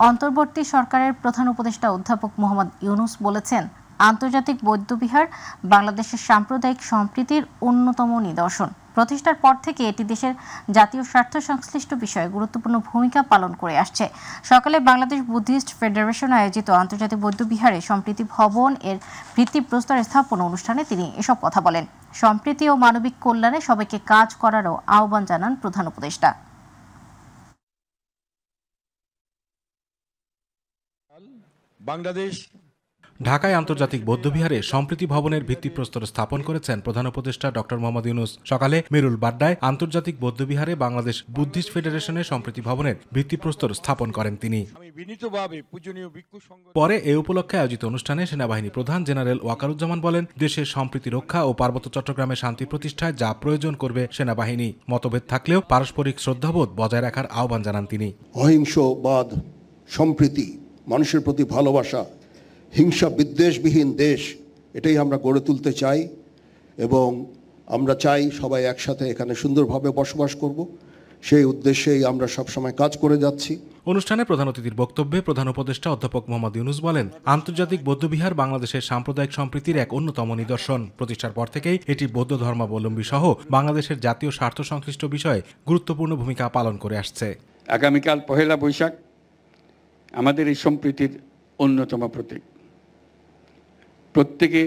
অন্তর্বর্তী সরকারের প্রধান উপদেষ্টা অধ্যাপক মোহাম্মদ ইউনূস বলেছেন, আন্তর্জাতিক বৌদ্ধবিহার বাংলাদেশের সাম্প্রদায়িক সম্প্রীতির অন্যতম নিদর্শন। প্রতিষ্ঠার পর থেকে এটি দেশের জাতীয় স্বার্থ সংশ্লিষ্ট বিষয়ে গুরুত্বপূর্ণ ভূমিকা পালন করে আসছে। সকালে বাংলাদেশ বুদ্ধিস্ট ফেডারেশন আয়োজিত আন্তর্জাতিক বৌদ্ধবিহারে সম্প্রীতি ভবন এর ভিত্তিপ্রস্তর স্থাপন অনুষ্ঠানে তিনি এসব কথা বলেন। সম্প্রীতি ও মানবিক কল্যাণে সবাইকে কাজ করারও আহ্বান জানান প্রধান উপদেষ্টা। বাংলাদেশ ঢাকায় আন্তর্জাতিক বৌদ্ধবিহারে সম্প্রীতি ভবনের ভিত্তিপ্রস্তর স্থাপন করেছেন প্রধান উপদেষ্টা ডক্টর মোহাম্মদ ইউনূস। সকালে মেরুল বাড্ডায় আন্তর্জাতিক বৌদ্ধবিহারে বাংলাদেশ বুদ্ধিস্ট ফেডারেশনের সম্প্রীতি ভবনের ভিত্তিপ্রস্তর স্থাপন করেন তিনি। পরে এ উপলক্ষে আয়োজিত অনুষ্ঠানে সেনাবাহিনী প্রধান জেনারেল ওয়াকারুজ্জামান বলেন, দেশের সম্প্রীতি রক্ষা ও পার্বত্য চট্টগ্রামে শান্তি প্রতিষ্ঠায় যা প্রয়োজন করবে সেনাবাহিনী। মতভেদ থাকলেও পারস্পরিক শ্রদ্ধাবোধ বজায় রাখার আহ্বান জানান তিনি। অহিংসবাদ, সম্প্রীতি, মানুষের প্রতি ভালোবাসা, হিংসা বিদ্বেষবিহীন দেশ, এটাই আমরা গড়ে তুলতে চাই এবং আমরা চাই সবাই একসাথে এখানে সুন্দরভাবে বসবাস করব। সেই উদ্দেশ্যেই আমরা সবসময় কাজ করে যাচ্ছি। অনুষ্ঠানে প্রধান অতিথির বক্তব্যে প্রধান উপদেষ্টা অধ্যাপক মোহাম্মদ ইউনূস বলেন, আন্তর্জাতিক বৌদ্ধবিহার বাংলাদেশের সাম্প্রদায়িক সম্প্রীতির এক অন্যতম নিদর্শন। প্রতিষ্ঠার পর থেকেই এটি বৌদ্ধ ধর্মাবলম্বী সহ বাংলাদেশের জাতীয় স্বার্থ সংশ্লিষ্ট বিষয়ে গুরুত্বপূর্ণ ভূমিকা পালন করে আসছে। আগামীকাল পহেলা বৈশাখ আমাদের এই সম্প্রীতির অন্যতম প্রতীক। প্রত্যেকে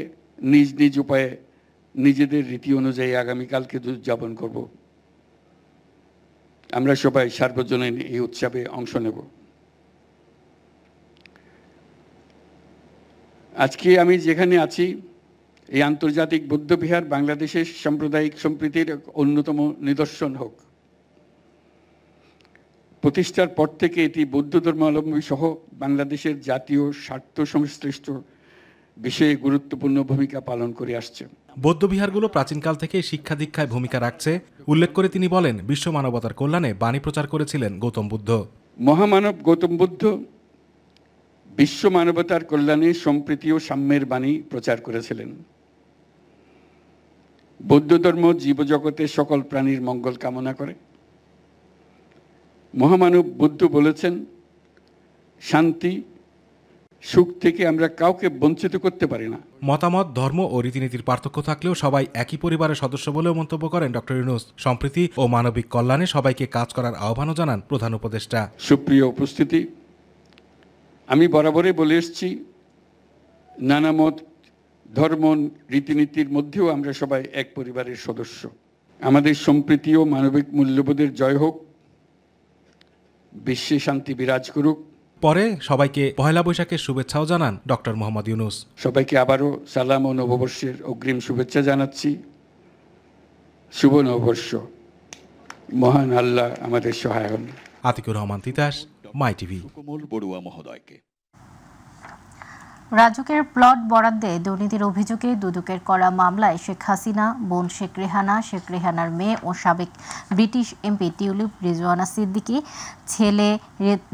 নিজ নিজ উপায়ে নিজেদের রীতি অনুযায়ী আগামীকালকে উদযাপন করব। আমরা সবাই সার্বজনীন এই উৎসবে অংশ নেব। আজকে আমি যেখানে আছি, এই আন্তর্জাতিক বৌদ্ধবিহার বাংলাদেশের সাম্প্রদায়িক সম্প্রীতির অন্যতম নিদর্শন হোক। প্রতিষ্ঠার পর থেকে এটি বৌদ্ধ ধর্মাবলম্বী সহ বাংলাদেশের জাতীয় স্বার্থ সংশ্লিষ্ট বিষয়ে গুরুত্বপূর্ণ ভূমিকা পালন করে আসছে। বৌদ্ধবিহারগুলো প্রাচীনকাল থেকে শিক্ষা দীক্ষায় ভূমিকা রাখছে উল্লেখ করে তিনি বলেন, বিশ্ব মানবতার কল্যাণে বাণী প্রচার করেছিলেন গৌতম বুদ্ধ। মহামানব গৌতম বুদ্ধ বিশ্ব মানবতার কল্যাণে সম্প্রীতি ও সাম্যের বাণী প্রচার করেছিলেন। বৌদ্ধ ধর্ম জীবজগতের সকল প্রাণীর মঙ্গল কামনা করে। মহামানব বুদ্ধ বলেছেন, শান্তি সুখ থেকে আমরা কাউকে বঞ্চিত করতে পারি না। মতামত, ধর্ম ও রীতিনীতির পার্থক্য থাকলেও সবাই একই পরিবারের সদস্য বলেও মন্তব্য করেন ডক্টর ইউনূস। সম্প্রীতি ও মানবিক কল্যাণে সবাইকে কাজ করার আহ্বানও জানান প্রধান উপদেষ্টা। সুপ্রিয় উপস্থিতি, আমি বরাবরই বলে এসেছি, নানা মত, ধর্ম, রীতিনীতির মধ্যেও আমরা সবাই এক পরিবারের সদস্য। আমাদের সম্প্রীতি ও মানবিক মূল্যবোধের জয় হোক, বিশ্বে শান্তি বিরাজ করুক। পরে সবাইকে পহেলা বৈশাখের শুভেচ্ছাও জানান ডক্টর মোহাম্মদ ইউনূস। সবাইকে আবারও সালাম ও নববর্ষের অগ্রিম শুভেচ্ছা জানাচ্ছি। শুভ নববর্ষ। মহান আল্লাহ আমাদের সহায় হন। আতিকুর রহমান তিতাস, মাই টিভি। বড়ুয়া মহোদয়কে রাজুকের প্লট বরাদ্দে দুর্নীতির অভিযোগে দুদকের করা মামলায় শেখ হাসিনা, বোন শেখ রেহানা, শেখ রেহানার মেয়ে ও সাবেক British MP tulip Rizwana Siddiqui, ছেলে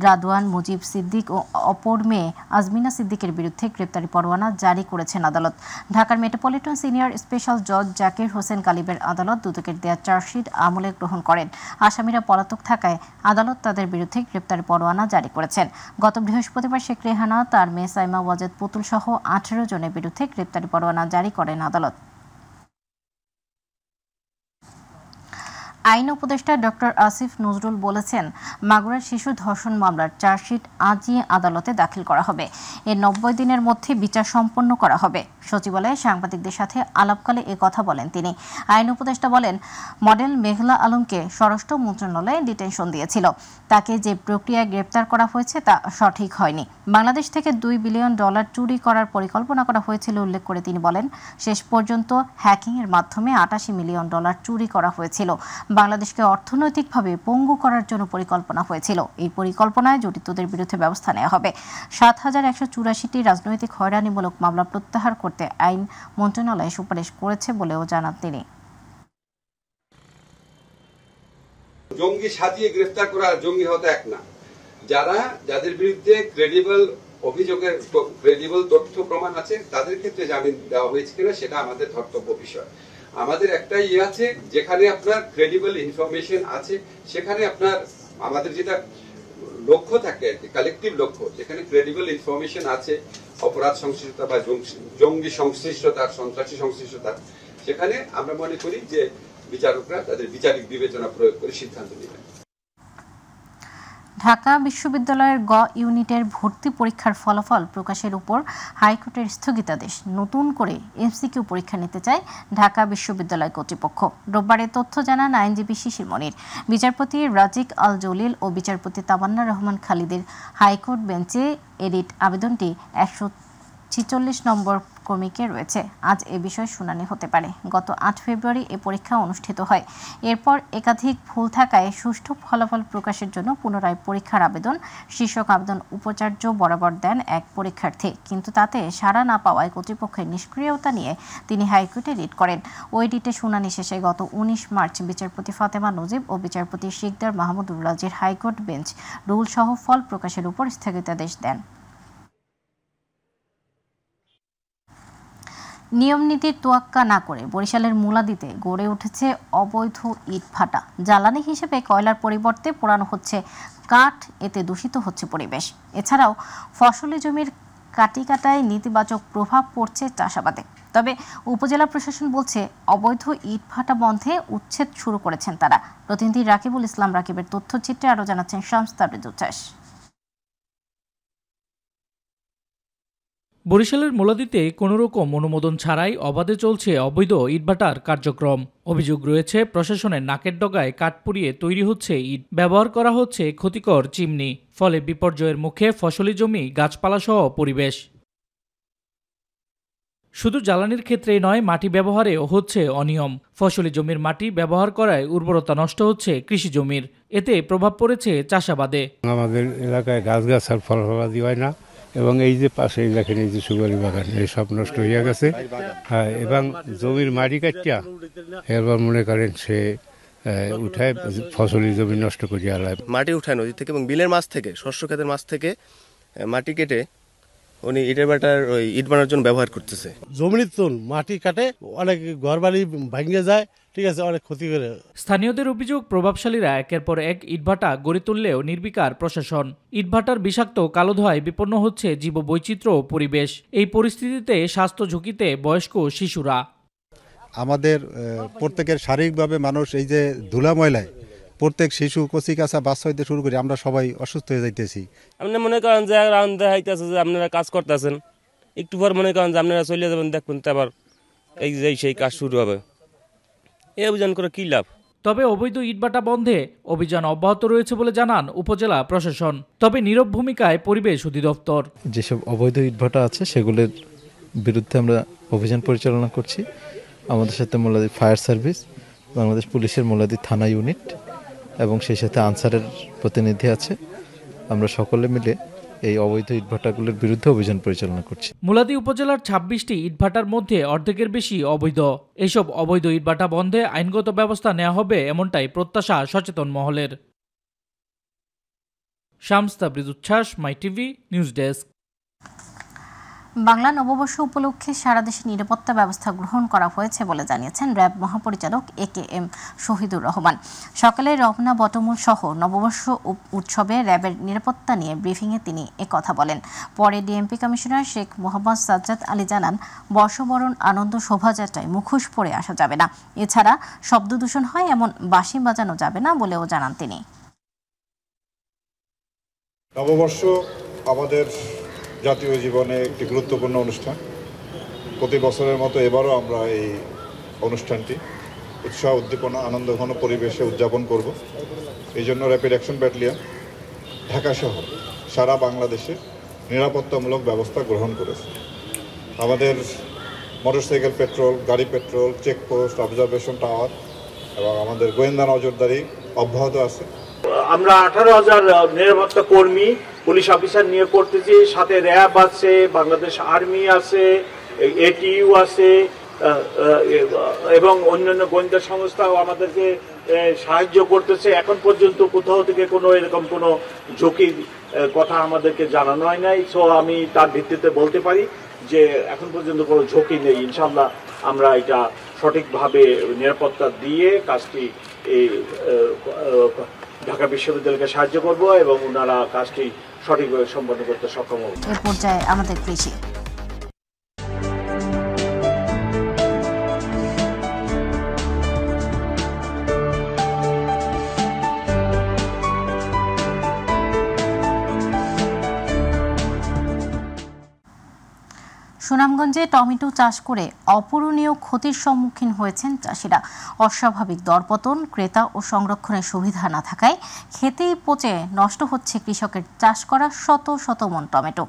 রাদওয়ান মুজিব সিদ্দিক ও অপর মেয়ে আজমিনা সিদ্দিকের বিরুদ্ধে গ্রেপ্তারি পরোয়ানা জারি করেছেন আদালত। ঢাকার মেট্রোপলিটন সিনিয়র স্পেশাল জজ জাকির হোসেন কালিবের আদালত দুদকের দেয়া চার্জশিট আমলে গ্রহণ করেন। আসামিরা পলাতক থাকায় আদালত তাদের বিরুদ্ধে গ্রেপ্তারি পরোয়ানা জারি করেছেন। গত বৃহস্পতিবার শেখ রেহানা, তার মেয়ে সাইমা ওয়াজেদ পুতুল সহ 18 জনের বিরুদ্ধে গ্রেপ্তারি পরোয়ানা জারি করেন আদালত। আইন উপদেষ্টা ডক্টর আসিফ নজরুল বলেছেন, মাগুরার শিশু ধর্ষণ মামলার চার্জশিট আজই আদালতে দাখিল করা হবে। এর 90 দিনের মধ্যে বিচার সম্পন্ন করা হবে। সচিবালয়ে সাংবাদিকদের সাথে আলাপকালে এ কথা বলেন তিনি। আইন উপদেষ্টা বলেন, মডেল মেঘলা আলমকে স্বরাষ্ট্র মন্ত্রণালয়ে ডিটেনশন দিয়েছিল। তাকে যে প্রক্রিয়ায় গ্রেপ্তার করা হয়েছে তা সঠিক হয়নি। বাংলাদেশ থেকে $2 বিলিয়ন চুরি করার পরিকল্পনা করা হয়েছিল উল্লেখ করে তিনি বলেন, শেষ পর্যন্ত হ্যাকিংয়ের মাধ্যমে $88 মিলিয়ন চুরি করা হয়েছিল। বাংলাদেশকে অর্থনৈতিকভাবে পঙ্গু করার জন্য পরিকল্পনা হয়েছিল। এই পরিকল্পনায় জড়িতদের বিরুদ্ধে ব্যবস্থা নেওয়া হবে। 7184টি রাজনৈতিক হয়রানিমূলক মামলা প্রত্যাহার করতে আইন মন্ত্রণালয় সুপারিশ করেছে বলেও জানান তিনি। জঙ্গি সাজিয়ে গ্রেফতার করা জঙ্গি হতে এক না। যাদের বিরুদ্ধে ক্রেডিবল অভিযোগের ক্রেডিবল তথ্য প্রমাণ আছে তাদের ক্ষেত্রে জামিন দেওয়া হয়েছে কিনা সেটা আমাদের ধর্তব্য বিষয়। আমাদের একটা আছে, যেখানে আপনার ক্রেডিবল ইনফরমেশন আছে সেখানে আপনার আমাদের যেটা লক্ষ্য থাকে আর কি, কালেকটিভ লক্ষ্য, যেখানে ক্রেডিবল ইনফরমেশন আছে অপরাধ সংশ্লিষ্টতা বা জঙ্গি সংশ্লিষ্টতা, সন্ত্রাসী সংশ্লিষ্টতা, সেখানে আমরা মনে করি যে বিচারকরা তাদের বিচারিক বিবেচনা প্রয়োগ করে সিদ্ধান্ত নেবেন। ঢাকা বিশ্ববিদ্যালয়ের গ ইউনিটের ভর্তি পরীক্ষার ফলাফল প্রকাশের উপর হাইকোর্টের স্থগিতাদেশ। নতুন করে এমসিকিউ পরীক্ষা নিতে চায় ঢাকা বিশ্ববিদ্যালয় কর্তৃপক্ষ। রোববার তথ্য জানান আইনজীবী শিশির মনির। বিচারপতি রাজিক আল জলিল ও বিচারপতি তাবান্না রহমান খালিদের হাইকোর্ট বেঞ্চে এডিট আবেদনটি 146 নম্বর ক্রমিকে রয়েছে। আজ এ বিষয়ে শুনানি হতে পারে। গত 8 ফেব্রুয়ারি এ পরীক্ষা অনুষ্ঠিত হয়। এরপর একাধিক ভুল থাকায় সুষ্ঠু ফলাফল প্রকাশের জন্য পুনরায় পরীক্ষার আবেদন শীর্ষক আবেদন উপাচার্য বরাবর দেন এক পরীক্ষার্থী, কিন্তু তাতে সাড়া না পাওয়ায় কর্তৃপক্ষের নিষ্ক্রিয়তা নিয়ে তিনি হাইকোর্টে রিট করেন। ওই রিটে শুনানি শেষে গত 19 মার্চ বিচারপতি ফাতেমা নজিব ও বিচারপতি শিকদার মাহমুদুর রাজির হাইকোর্ট বেঞ্চ রুল সহ ফল প্রকাশের উপর স্থগিতাদেশ দেন। নিয়ম নীতির তোয়াক্কা না করে বরিশালের মুলাদিতে গড়ে উঠেছে অবৈধ ইট ভাটা। জ্বালানি হিসেবে কয়লার পরিবর্তে পোড়ানো হচ্ছে কাঠ, এতে দূষিত হচ্ছে পরিবেশ। এছাড়াও ফসলি জমির কাটায় নেতিবাচক প্রভাব পড়ছে চাষাবাদে। তবে উপজেলা প্রশাসন বলছে অবৈধ ইট ভাটা বন্ধে উচ্ছেদ শুরু করেছেন তারা। প্রতিনিধি রাকিবুল ইসলাম রাকিবের তথ্যচিত্রে আরও জানাচ্ছেন শামস তাবরেজ উচ্ছ্বাস। বরিশালের মুলাদিতে কোনোরকম অনুমোদন ছাড়াই অবাধে চলছে অবৈধ ইটভাটার কার্যক্রম। অভিযোগ রয়েছে প্রশাসনের নাকের ডগায় কাঠ পুড়িয়ে তৈরি হচ্ছে ইট, ব্যবহার করা হচ্ছে ক্ষতিকর চিমনি, ফলে বিপর্যয়ের মুখে ফসলি জমি, গাছপালা সহ পরিবেশ। শুধু জ্বালানির ক্ষেত্রেই নয়, মাটি ব্যবহারেও হচ্ছে অনিয়ম। ফসলি জমির মাটি ব্যবহার করায় উর্বরতা নষ্ট হচ্ছে কৃষি জমির, এতে প্রভাব পড়েছে চাষাবাদে। আমাদের এলাকায় গাছ আর ফলাদি হয় না, এবং এই যে পাশে দেখেন এই যে সুপারি বাগান, এই সব নষ্ট হয়ে গেছে। হ্যাঁ, এবং জমির মাটি কাটিয়া এবার মনে করেন সে উঠায় ফসলি জমি নষ্ট করিয়া আলায়। মাটি উঠায় নদী থেকে এবং বিলের মাছ থেকে, শস্য ক্ষেতের মাছ থেকে মাটি কেটে উনি ইটের ভাটার ওই ইট বানানোর জন্য ব্যবহার করতেছে। জমির তুল মাটি কাটে অনেক ঘরবাড়ি ভেঙে যায়, ঠিক আছে, অনেক ক্ষতি করে। স্থানীয়দের অভিযোগ, প্রভাবশালীরা একের পর এক ইটভাটা গড়ে তুললেও নির্বিকার প্রশাসন। ইটভাটার বিষাক্ত কালো ধোঁয়ায় বিপন্ন হচ্ছে জীববৈচিত্র্য ও পরিবেশ। এই পরিস্থিতিতে স্বাস্থ্য ঝুঁকিতে বয়স্ক শিশুরা। আমাদের প্রত্যেকের শারীরিকভাবে মানুষ এই যে ধুলা ময়লায় প্রত্যেক শিশু, কচি কাঁচা বাচ্চা হইতে শুরু করে আমরা সবাই অসুস্থ হয়ে যাইতেছি। আপনি মনে করেন যে দেখাইতেছে যে আপনারা কাজ করতেছেন, একটু পর মনে করেন যে আপনারা চলে যাবেন, দেখবেন তো আবার এই যে সেই কাজ শুরু হবে। এই অভিযান করে কি লাভ? তবে অবৈধ ইটভাটা বন্ধে অভিযান অব্যাহত রয়েছে বলে জানান উপজেলা প্রশাসন। তবে নীরব ভূমিকায় পরিবেশ অধিদপ্তর। যেসব অবৈধ ইটভাটা আছে সেগুলোর বিরুদ্ধে আমরা অভিযান পরিচালনা করছি। আমাদের সাথে মোলাদি ফায়ার সার্ভিস, বাংলাদেশ পুলিশের মোলাদি থানা ইউনিট এবং সেই সাথে আনসারের প্রতিনিধি আছে। আমরা সকলে মিলে এই অবৈধ ইটভাটাগুলোর বিরুদ্ধে অভিযান পরিচালনা করছি। মুলাদি উপজেলার 26টি ইটভাটার মধ্যে অর্ধেকের বেশি অবৈধ। এইসব অবৈধ ইটভাটা বন্ধে আইনগত ব্যবস্থা নেওয়া হবে, এমনটাই প্রত্যাশা সচেতন মহলের। শামস তাবরেজ উচ্ছ্বাস, মাই টিভি নিউজ ডেস্ক। বাংলা নববর্ষ উপলক্ষে সারা দেশে নিরাপত্তা ব্যবস্থা গ্রহণ করা হয়েছে বলে জানিয়েছেন র্যাব মহাপরিচালক AKM শহীদুর রহমান। সকালে রমনা বটমূল সহ নববর্ষ উৎসবে র্যাবের নিরাপত্তা নিয়ে ব্রিফিংয়ে তিনি একথা বলেন। পরে ডিএমপি কমিশনার শেখ মোহাম্মদ সাজ্জাদ আলী জানান, বর্ষবরণ আনন্দ শোভাযাত্রায় মুখোশ পরে আসা যাবে না। এছাড়া শব্দ দূষণ হয় এমন বাঁশি বাজানো যাবে না বলেও জানান তিনি। নববর্ষ আমাদের জাতীয় জীবনে একটি গুরুত্বপূর্ণ অনুষ্ঠান। প্রতি বছরের মতো এবারও আমরা এই অনুষ্ঠানটি উৎসাহ, উদ্দীপনা, আনন্দঘন পরিবেশে উদযাপন করব। এই জন্য র্যাপিড অ্যাকশন ব্যাটালিয়ন ঢাকা সহ সারা বাংলাদেশে নিরাপত্তামূলক ব্যবস্থা গ্রহণ করেছে। আমাদের মোটরসাইকেল পেট্রোল, গাড়ি পেট্রোল, চেকপোস্ট, অবজারভেশন টাওয়ার এবং আমাদের গোয়েন্দা নজরদারি অব্যাহত আছে। আমরা 18,000 নিরাপত্তা কর্মী, পুলিশ অফিসার নিয়োগ করতেছি। সাথে র্যাব আছে, বাংলাদেশ আর্মি আছে, ATU আছে এবং অন্যান্য গোয়েন্দা সংস্থাও আমাদেরকে সাহায্য করতেছে। এখন পর্যন্ত কোথাও থেকে কোনো এরকম কোনো ঝুঁকির কথা আমাদেরকে জানানো হয় নাই। সো আমি তার ভিত্তিতে বলতে পারি যে এখন পর্যন্ত কোনো ঝুঁকি নেই। ইনশাআল্লাহ আমরা এটা সঠিকভাবে নিরাপত্তা দিয়ে কাজটি ঢাকা বিশ্ববিদ্যালয়কে সাহায্য করব এবং ওনারা কাজটি সঠিকভাবে সম্পন্ন করতে সক্ষম হবে। এ পর্যায়ে আমাদের কৃষি। সুনামগঞ্জে টমেটো চাষ করে অপূরণীয় ক্ষতির সম্মুখীন হয়েছেন চাষিরা। অস্বাভাবিক দরপতন, ক্রেতা ও সংরক্ষণের সুবিধা না থাকায় খেতেই পচে নষ্ট হচ্ছে কৃষকের চাষ করা শত শত মন টমেটো।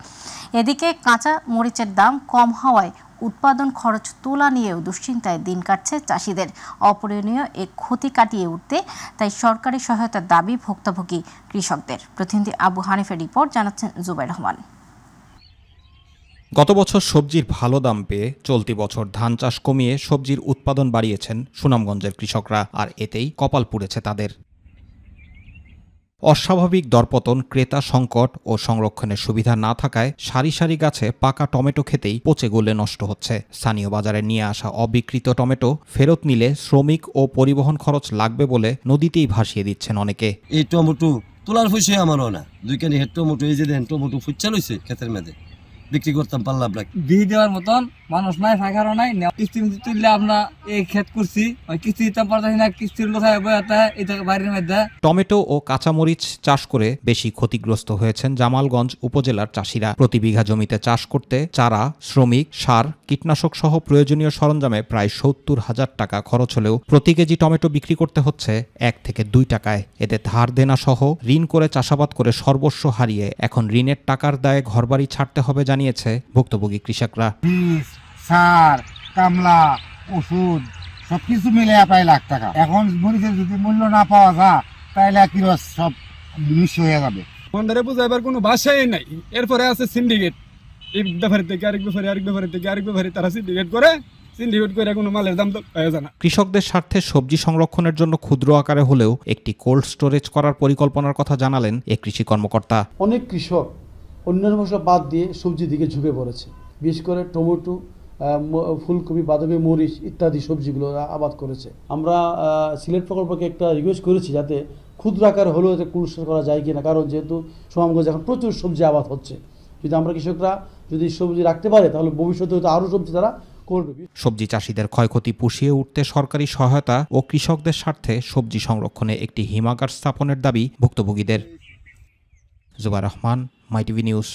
এদিকে কাঁচা মরিচের দাম কম হওয়ায় উৎপাদন খরচ তোলা নিয়েও দুশ্চিন্তায় দিন কাটছে চাষিদের। অপূরণীয় এ ক্ষতি কাটিয়ে উঠতে তাই সরকারি সহায়তার দাবি ভুক্তভোগী কৃষকদের। প্রতিনিধি আবু হানিফের রিপোর্ট, জানাচ্ছেন জুবাইর রহমান। গত বছর সবজির ভালো দাম পেয়ে চলতি বছর ধান চাষ কমিয়ে সবজির উৎপাদন বাড়িয়েছেন সুনামগঞ্জের কৃষকরা, আর এতেই কপাল পুড়েছে তাদের। অস্বাভাবিক দরপতন, ক্রেতা সংকট ও সংরক্ষণের সুবিধা না থাকায় সারি সারি গাছে পাকা টমেটো খেতেই পচে গলে নষ্ট হচ্ছে। স্থানীয় বাজারে নিয়ে আসা অবিকৃত টমেটো ফেরত নিলে শ্রমিক ও পরিবহন খরচ লাগবে বলে নদীতেই ভাসিয়ে দিচ্ছেন অনেকে। এই টমেটো তোলার পয়সা আমারও না, 2 কানি হেড টমেটো, এই যে দেন টমেটো ফুচ্চা লইছে ক্ষেতের মেঝে, বিক্রি করতাম পারলাম না। দিয়ে দেওয়ার মতন মানুষ নাই, ফাঁকারও নাই। কিস্তি তুললে আমরা এই ক্ষেত করছি, কিস্তি দিতে পারতাম না, কিস্তির লোকায় বাড়ির মধ্যে। টমেটো ও কাঁচামরিচ চাষ করে বেশি ক্ষতিগ্রস্ত হয়েছেন জামালগঞ্জ উপজেলার চাষিরা। প্রতি বিঘা জমিতে চাষ করতে চারা, শ্রমিক, সার, কীটনাশক সহ প্রয়োজনীয় সরঞ্জামে প্রায় 70,000 টাকা খরচ হলেও প্রতি কেজি টমেটো বিক্রি করতে হচ্ছে 1 থেকে 2 টাকায়। এতে ধার দেনা সহ ঋণ করে চাষাবাদ করে সর্বস্ব হারিয়ে এখন ঋণের টাকার দায়ে ঘরবাড়ি ছাড়তে হবে জানিয়েছে ভুক্তভোগী কৃষকরা। বীজ, সার, কামলা, ওষুধ সবকিছু মিলে প্রায় লাখ টাকা। এখন মরিচের যদি মূল্য না পাওয়া যায় তাহলে কিলো সব নিঃস্ব হয়ে যাবে। মন্দারে বুঝাইবার কোনো ভাষাই নাই। এরপরে আছে সিন্ডিকেট, এই ব্যাপারে থেকে আরেক ব্যাপারে তারা সিন্ডিকেট করে কোনো মালের দাম তো পাওয়া যায় না। কৃষকদের স্বার্থে সবজি সংরক্ষণের জন্য ক্ষুদ্র আকারে হলেও একটি কোল্ড স্টোরেজ করার পরিকল্পনার কথা জানালেন এ কৃষি কর্মকর্তা। অনেক কৃষক অন্যান্য ফসল বাদ দিয়ে সবজির দিকে ঝুঁকে পড়েছে, বিশেষ করে টমেটো, ফুলকপি, বাঁধাকপি, মরিচ ইত্যাদি সবজিগুলো আবাদ করেছে। আমরা সিলেট প্রকল্পকে একটা রিকোয়েস্ট করেছি যাতে ক্ষুদ্র আকারে হলেও এটা কোল্ড স্টোর করা যায় কিনা, কারণ যেহেতু সুনামগঞ্জে এখন প্রচুর সবজি আবাদ হচ্ছে। যদি আমরা কৃষকরা যদি সবজি রাখতে পারে তাহলে ভবিষ্যতে হয়তো আরও সবজি তারা করবে। সবজি চাষিদের ক্ষয়ক্ষতি পুষিয়ে উঠতে সরকারি সহায়তা ও কৃষকদের স্বার্থে সবজি সংরক্ষণে একটি হিমাগার স্থাপনের দাবি ভুক্তভোগীদের। জুবাইর রহমান, মাই টিভি নিউজ।